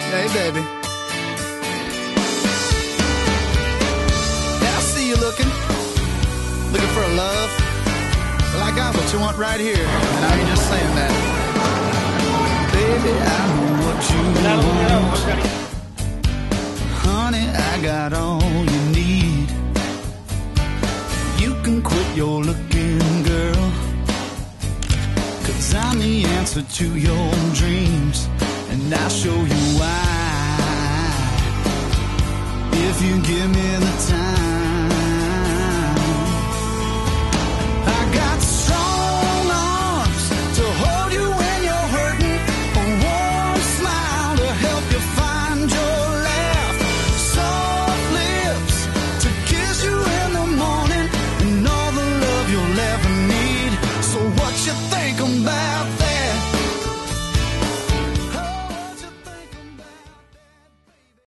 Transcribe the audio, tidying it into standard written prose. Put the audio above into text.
Hey, baby. Yeah, I see you looking for a love. Well, I got what you want right here, and I ain't just saying that. Baby, I know what you want. Honey, I got all you need. You can quit your looking, girl, 'cause I'm the answer to your dreams, and I'll show you why. If you give me the time, I got strong arms to hold you when you're hurting, a warm smile to help you find your laugh, soft lips to kiss you in the morning, and all the love you'll ever need. So what you think about